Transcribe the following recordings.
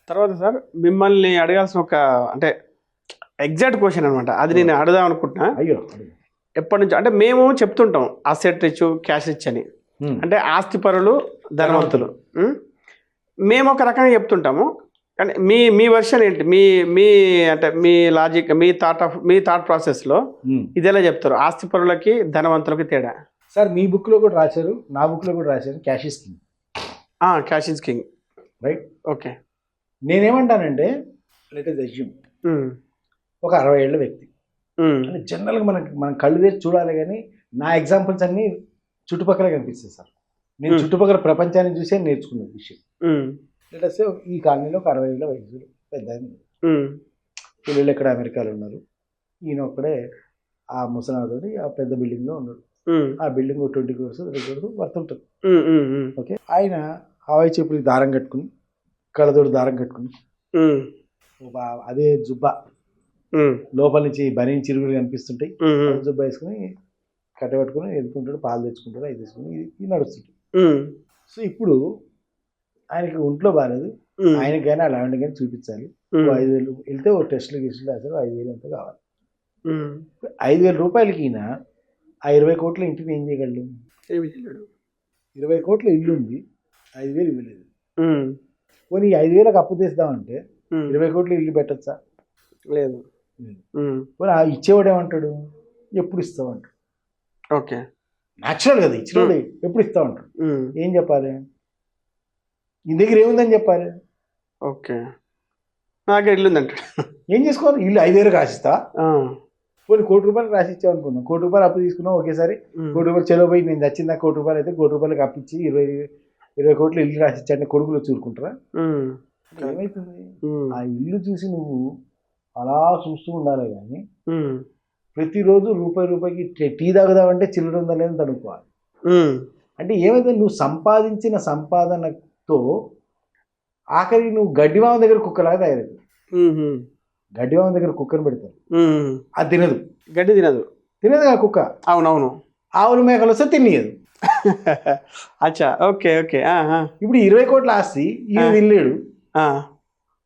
తర్వాత సార్ మిమ్మల్ని అడగాల్సిన ఒక అంటే ఎగ్జాక్ట్ క్వశ్చన్ అనమాట, అది నేను అడుగుదాం అనుకుంటున్నా. అయ్యో, ఎప్పటి నుంచి అంటే మేము చెప్తుంటాం అసెట్ రిచ్ క్యాష్ రిచ్ అని, అంటే ఆస్తిపరులు ధనవంతులు. మేము ఒక రకంగా చెప్తుంటాము, కానీ మీ మీ వర్షన్ ఏంటి? మీ మీ అంటే మీ లాజిక్, మీ థాట్ ప్రాసెస్లో ఇది ఎలా చెప్తారు ఆస్తిపరులకి ధనవంతులకి తేడా? సార్ మీ బుక్లో కూడా రాశారు, నా బుక్లో కూడా రాశారు, cash is king. Cash is king, right. Okay. నేనేమంటానంటే, లెట్ అస్ అస్యూమ్ ఒక 60 ఏళ్ళ వ్యక్తి అంటే జనరల్గా మనం కళ్ళు తెరిచి చూడాలి, కానీ నా ఎగ్జాంపుల్స్ అన్నీ చుట్టుపక్కల కనిపిస్తాయి సార్. నేను చుట్టుపక్కల ప్రపంచాన్ని చూసే నేర్చుకున్న విషయం. లెట్ అస్ సే ఈ కాలనీలో ఒక 60 ఏళ్ళ వయసు పెద్ద పిల్లలు ఎక్కడ అమెరికాలో ఉన్నారు, ఈయన ఒక్కడే ఆ ముసలాతోటి ఆ పెద్ద బిల్డింగ్లో ఉన్నాడు. ఆ బిల్డింగ్ 20 crores 30 crores వర్త్ ఉంటుంది. ఓకే, ఆయన హవాయి చెప్పులకి దారం కట్టుకుని, కళ్ళతోటి దారం కట్టుకుని, అదే జుబ్బా లోపల నుంచి బనీన్ చిరుగులు కనిపిస్తుంటాయి, జుబ్బా వేసుకుని కట్టబెట్టుకుని వెళ్తుంటాడు, పాలు తెచ్చుకుంటాడు, అవి తీసుకుని ఇది నడుస్తుంటాడు. సో ఇప్పుడు ఆయనకి ఒంట్లో బాగాలేదు, ఆయనకి కానీ ఆ ల్యాండ్ కానీ చూపించాలి. 5,000 వెళ్తే ఓ టెస్టులు గిస్టులు రాశారు, 5,000 అంతా కావాలి. 5,000 రూపాయలకి ఈయన ఆ 20 కోట్ల ఇంటిని ఏం చేయగలడు? 20 కోట్ల ఇల్లు ఉంది, 5,000 ఇవ్వలేదు. పోనీ 5,000కి అప్పు తీస్తామంటే 20 కోట్ల ఇల్లు పెట్టచ్చా? లేదు. పోనీ ఆ ఇచ్చేవాడు ఏమంటాడు? ఎప్పుడు ఇస్తామంటాడు. ఓకే, న్యాచురల్ కదా, ఇచ్చినవాడు ఎప్పుడు ఇస్తామంటాడు. ఏం చెప్పాలి? నీ దగ్గర ఏముందని చెప్పాలి. ఓకే, నాకే ఇల్లు ఉందంటాడు. ఏం చేసుకోవాలి? ఇల్లు 5,000 రాసిస్తా, పోనీ 1 కోటి రూపాయలు రాసి ఇచ్చావు అనుకుందాం. 1 కోటి రూపాయలు అప్పు తీసుకున్నావు ఒకేసారి. 1 కోటి రూపాయలు చెలో పోయి నేను వచ్చిందా 1 కోటి రూపాయలు అయితే 1 కోటి రూపాయలకి అప్పించి 20 కోట్లు ఇల్లు రాసి ఇచ్చాడు కొడుకులు చూరుకుంటారా? ఏమవుతుంది? ఆ ఇల్లు చూసి నువ్వు అలా చూస్తూ ఉండాలి, కానీ ప్రతిరోజు రూపాయికి టీ తాగుదామంటే చిల్లర ఉందా లేదని తడుకోవాలి. అంటే ఏమైతే నువ్వు సంపాదించిన సంపాదనతో ఆఖరికి నువ్వు గడ్డివామ దగ్గర కుక్కలాగా తయారవుతుంది. గడ్డివామ దగ్గర కుక్కను పెడతారు, అది తినదు, గడ్డి తినదు ఆ కుక్క. అవునవును. ఆవులు మేకలు వస్తే తినేయదు. అచ్చా, ఓకే ఓకే. ఇప్పుడు 20 కోట్ల ఆస్తి ఈయన తినలేడు,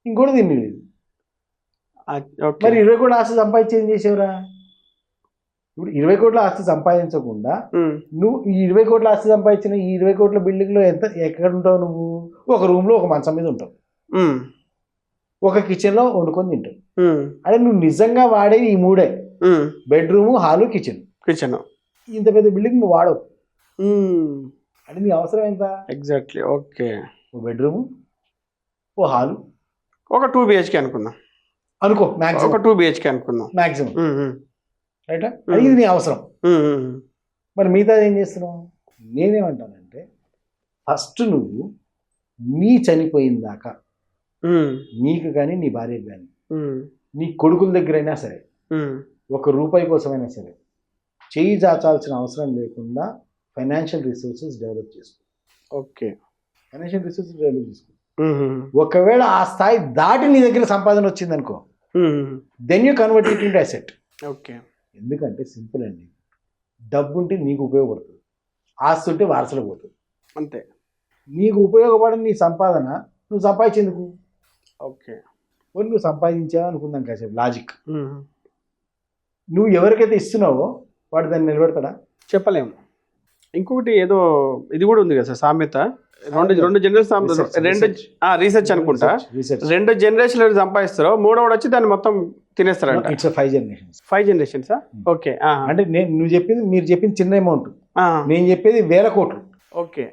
ఇంకోటి తినలేదు. మరి 20 కోట్ల ఆస్తి సంపాదించి ఏం చేసేవరా? ఇప్పుడు 20 కోట్ల ఆస్తి సంపాదించకుండా నువ్వు ఈ 20 కోట్ల ఆస్తి సంపాదించిన ఈ 20 కోట్ల బిల్డింగ్లో ఎక్కడ ఉంటావు? నువ్వు ఒక రూమ్లో ఒక మంచం మీద ఉంటావు, ఒక కిచెన్లో వండుకొని తింటావు. అంటే నువ్వు నిజంగా వాడేది ఈ 3 బెడ్రూము, హాలు, కిచెన్. ఇంత పెద్ద బిల్డింగ్ నువ్వు వాడవు. అంటే నీ అవసరం ఎంత? ఎగ్జాక్ట్లీ. ఓకే, ఓ బెడ్రూము, ఓ హాలు, ఒక 2 BHK అనుకుందాం అనుకో, మ్యాక్సిమం ఒక 2 BHK అనుకుందాం మ్యాక్సిమం, రైటా? అది ఇది నీ అవసరం. మరి మిగతా ఏం చేస్తున్నావు? నేనేమంటానంటే, ఫస్ట్ నువ్వు నీ చనిపోయిన దాకా నీకు కానీ నీ భార్యకు కానీ నీ కొడుకుల దగ్గర అయినా సరే 1 రూపాయి కోసమైనా సరే చేయి చాచాల్సిన అవసరం లేకుండా ఫైనాన్షియల్ రిసోర్సెస్ డెవలప్ చేసుకో. ఓకే, ఫైనాన్షియల్ రిసోర్సెస్ డెవలప్ చేసుకో. ఒకవేళ ఆ స్థాయి దాటి నీ దగ్గర సంపాదన వచ్చింది అనుకో, then you convert it into asset. Okay, ఎందుకంటే సింపుల్ అండి, డబ్బు ఉంటే నీకు ఉపయోగపడుతుంది, ఆస్తి ఉంటే వారసులకు పోతుంది. అంతే. నీకు ఉపయోగపడని నీ సంపాదన నువ్వు సంపాదించేందుకు? ఓకే, నువ్వు సంపాదించావు అనుకుందాం కాసేపు లాజిక్. నువ్వు ఎవరికైతే ఇస్తున్నావో వాడు దాన్ని నిలబెడతాడా? చెప్పలేము. ఇంకొకటి ఏదో ఇది కూడా ఉంది కదా సార్ సామెత, రెండు జనరేషన్ రీసెర్చ్ అనుకుంటా, 2 జనరేషన్లు సంపాదిస్తారు, 3వ వచ్చి దాన్ని మొత్తం తినేస్తారంట. It's 5 generations. 5 generations. ఓకే, అంటే మీరు చెప్పింది చిన్న అమౌంట్, నేను చెప్పేది 1000 కోట్లు. ఓకే,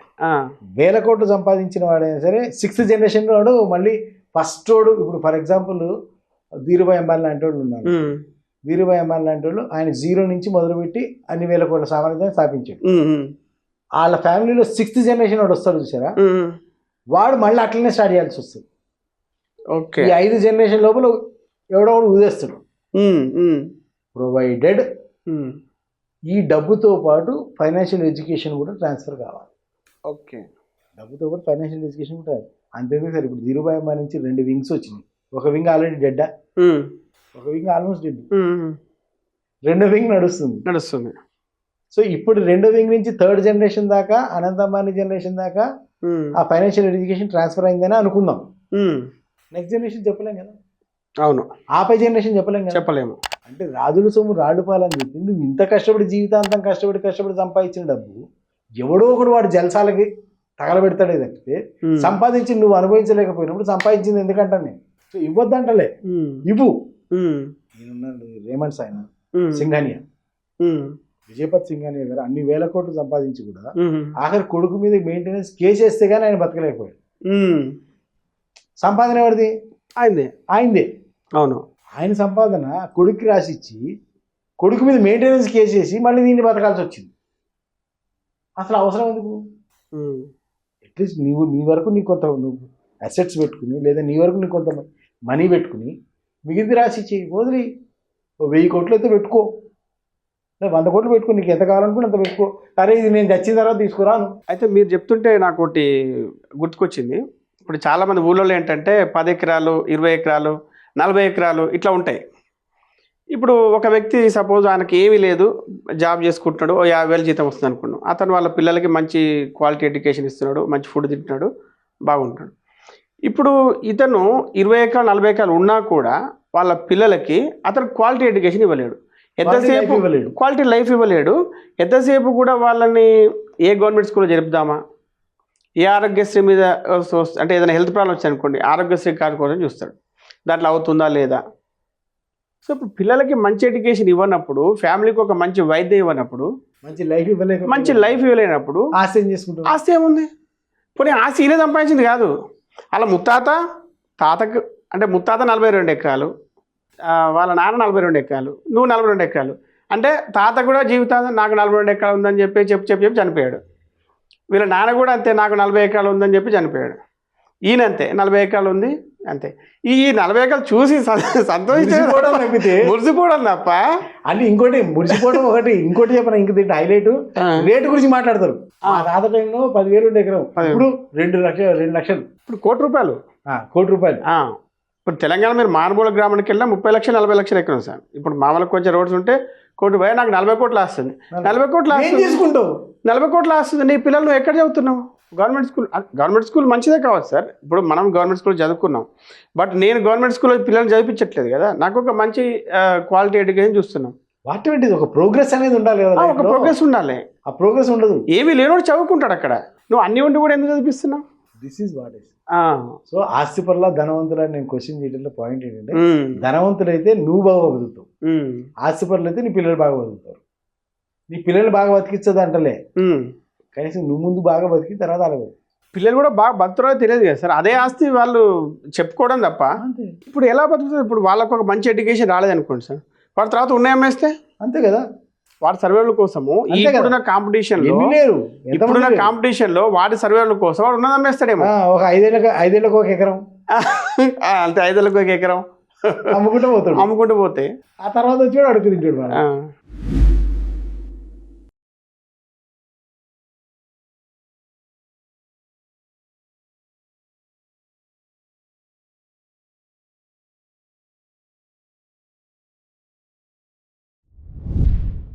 1000 కోట్లు సంపాదించిన వాడైనా సరే 6th generation వాడు మళ్ళీ ఫస్ట్ వాడు. ఇప్పుడు ఫర్ ఎగ్జాంపుల్ ధీరుభాయ్ అంబానీ లాంటి వాళ్ళు ఉన్నారు. ధీరుభాయ్ అంబానీ లాంటి వాళ్ళు ఆయన 0 నుంచి మొదలుపెట్టి అన్ని 1000 కోట్ల సామ్రాజ్యాన్ని స్థాపించాడు. వాళ్ళ ఫ్యామిలీలో 6th generation వాడు వస్తాడు చూసారా, వాడు మళ్ళీ అట్లనే స్టార్ట్ చేయాల్సి వస్తుంది. ఓకే, ఈ 5 generation లోపల ఎవడో ఒకడు ఊదేస్తాడు. ప్రొవైడెడ్ ఈ డబ్బుతో పాటు ఫైనాన్షియల్ ఎడ్యుకేషన్ కూడా ట్రాన్స్ఫర్ కావాలి. ఓకే, డబ్బుతో పాటు ఫైనాన్షియల్ ఎడ్యుకేషన్ కూడా అంతేందుకు సార్, ఇప్పుడు ధీరుభాయ్ అంబానీ నుంచి 2 వింగ్స్ వచ్చినాయి. ఒక వింగ్ ఆల్రెడీ డెడ్డా, ఒక వింగ్ ఆల్మోస్ట్ డెడ్, 2వ వింగ్ నడుస్తుంది. సో ఇప్పుడు 2వ వింగ్ నుంచి 3rd generation దాకా, అనంత అంబానీ జనరేషన్ దాకా ఆ ఫైనాన్షియల్ ఎడ్యుకేషన్ ట్రాన్స్ఫర్ అయిందని అనుకుందాం. నెక్స్ట్ జనరేషన్ చెప్పలేం కదా, అవును, ఆపై జనరేషన్ చెప్పలేం కదా. చెప్పలేము. అంటే రాజుల సొమ్ము రాళ్ళు పాలని చెప్పి నువ్వు ఇంత కష్టపడి జీవితాంతం కష్టపడి సంపాదించిన డబ్బు ఎవడో ఒకడు వాడు జలసాలకి తగలబెడతాడే తప్పితే సంపాదించి నువ్వు అనుభవించలేకపోయినప్పుడు సంపాదించింది ఎందుకంటాను నేను. సో ఇవ్వద్దంటలే, ఇవ్వు. నేనున్నాను రేమండ్స్ ఆయన సింఘానియా, విజయపత్ సింఘానియా గారు అన్ని వేల కోట్లు సంపాదించి కూడా ఆఖరి కొడుకు మీద మెయింటెనెన్స్ కేసు వేస్తే కానీ ఆయన బతకలేకపోయాడు. సంపాదన ఎవరిది? ఆయనదే. అవును, ఆయన సంపాదన కొడుక్కి రాసిచ్చి కొడుకు మీద మెయింటెనెన్స్ కేసు చేసి మళ్ళీ దీన్ని బతకాల్సి వచ్చింది. అసలు అవసరం ఎందుకు? అట్లీస్ట్ నీ వరకు నీ కొంత నువ్వు అసెట్స్ పెట్టుకుని లేదా నీ వరకు నీ కొంత మనీ పెట్టుకుని మిగిలింది రాసిచ్చి వదిలి 1000 కోట్లు అయితే పెట్టుకో, 100 కోట్లు పెట్టుకో, నీకు ఎంత కావాలనుకుని అంత పెట్టుకో. అరే ఇది నేను చచ్చిన తర్వాత తీసుకురాను. అయితే మీరు చెప్తుంటే నాకు ఒకటి గుర్తుకొచ్చింది. ఇప్పుడు చాలామంది ఊళ్ళో ఏంటంటే 10 ఎకరాలు, 20 ఎకరాలు, 40 ఎకరాలు ఇట్లా ఉంటాయి. ఇప్పుడు ఒక వ్యక్తి సపోజ్ ఆయనకి ఏమీ లేదు, జాబ్ చేసుకుంటున్నాడు, 50,000 జీతం వస్తుంది అనుకున్నాడు. అతను వాళ్ళ పిల్లలకి మంచి క్వాలిటీ ఎడ్యుకేషన్ ఇస్తున్నాడు, మంచి ఫుడ్ తింటున్నాడు, బాగుంటాడు. ఇప్పుడు ఇతను 20 ఎకరాలు 40 ఎకరాలు ఉన్నా కూడా వాళ్ళ పిల్లలకి అతను క్వాలిటీ ఎడ్యుకేషన్ ఇవ్వలేడు, ఎంతసేపు క్వాలిటీ లైఫ్ ఇవ్వలేడు. ఎంతసేపు కూడా వాళ్ళని ఏ గవర్నమెంట్ స్కూల్లో జరుపుదామా, ఏ ఆరోగ్యశ్రీ మీద అంటే ఏదైనా హెల్త్ ప్రాబ్లం వచ్చి అనుకోండి ఆరోగ్యశ్రీ కార్డు కోసం చూస్తాడు, దాంట్లో అవుతుందా లేదా. సో ఇప్పుడు పిల్లలకి మంచి ఎడ్యుకేషన్ ఇవ్వనప్పుడు, ఫ్యామిలీకి ఒక మంచి వైద్యం ఇవ్వనప్పుడు, మంచి లైఫ్ ఇవ్వలేనప్పుడు ఆస్తి ఏముంది? పోనీ ఆస్తి ఈయన సంపాదించింది కాదు, అలా తాతకు అంటే ముత్తాత 42 ఎకరాలు, వాళ్ళ నాన్న 42 ఎకరాలు, నువ్వు 42 ఎకరాలు. అంటే తాత కూడా జీవితాంతం నాకు 42 ఎకరాలు ఉందని చెప్పి చనిపోయాడు. వీళ్ళ నాన్న కూడా అంతే, నాకు 40 ఎకరాలు ఉందని చెప్పి చనిపోయాడు. ఈయన అంతే, 40 ఎకరాలు ఉంది అంతే. ఈ 40 ఎకరాలు చూసి సంతోషించడం మురిసిపోవడం తప్ప అంటే ఇంకోటి మురిసిపోవడం ఒకటి. ఇంకోటి చెప్పిన ఇంక దీంట్లో హైలైట్ రేటు గురించి మాట్లాడతారు. ఆ తాత టైంలో 10,000 ఉండే ఎకరం, ఇప్పుడు 2 లక్షలు, ఇప్పుడు కోటి రూపాయలు. ఇప్పుడు తెలంగాణ మీరు మారుమూల గ్రామానికి వెళ్ళినా 30 లక్షలు 40 లక్షలు ఎకరం సార్. ఇప్పుడు మామూలుగా కొంచెం రోడ్స్ ఉంటే కోటి రూపాయలు, నాకు 40 కోట్లు వస్తుంది. 40 కోట్లు తీసుకుంటావు, 40 కోట్లు వస్తుంది. నీ పిల్లలు నువ్వు ఎక్కడ చదువుతున్నావు? గవర్నమెంట్ స్కూల్ మంచిదే కావచ్చు సార్. ఇప్పుడు మనం గవర్నమెంట్ స్కూల్ చదువుకున్నాం, బట్ నేను గవర్నమెంట్ స్కూల్లో పిల్లల్ని చదివించట్లేదు కదా. నాకు ఒక మంచి క్వాలిటీ ఎడ్యుకేషన్ చూస్తున్నాం. వాటి ఒక ప్రోగ్రెస్ అనేది ఉండాలి కదా, ఒక ప్రోగ్రెస్ ఉండాలి. ఆ ప్రోగ్రెస్ ఉండదు, ఏమీ లేనోడు చదువుకుంటాడు అక్కడ. నువ్వు అన్ని ఉండి కూడా ఎందుకు చదివిస్తున్నావు? This is what is. So ఆస్తి పరుల ధనవంతులు అని నేను క్వశ్చన్ చేయడంలో పాయింట్ ఏంటంటే, ధనవంతులు అయితే నువ్వు బాగా బతుకుతావు, ఆస్తి పరులు అయితే నీ పిల్లలు బాగా బతుకుతారు. నీ పిల్లలు బాగా బతికించదు అంటలే, కనీసం నువ్వు ముందు బాగా బతికి తర్వాత అలా పిల్లలు కూడా బాగా బతుకుతారో తెలియదు కదా సార్. అదే ఆస్తి వాళ్ళు చెప్పుకోవడం తప్ప ఇప్పుడు ఎలా బతుకుతారు? ఇప్పుడు వాళ్ళకు ఒక మంచి ఎడ్యుకేషన్ రాలేదనుకోండి సార్, వాడి తర్వాత ఉన్నాయమ్మేస్తే అంతే కదా. వాడి సర్వేల కోసము ఇప్పుడున్న కాంపిటీషన్లో వాడి సర్వేల కోసం వాడు ఉన్నది అమ్మేస్తాడేమో. ఒక 5 ఏళ్ళకు ఒక ఎకరం అంతే, 5 ఏళ్ళకు ఒక ఎకరం అమ్ముకుంటూ పోతే ఆ తర్వాత వచ్చి అడుగు తింటాడు.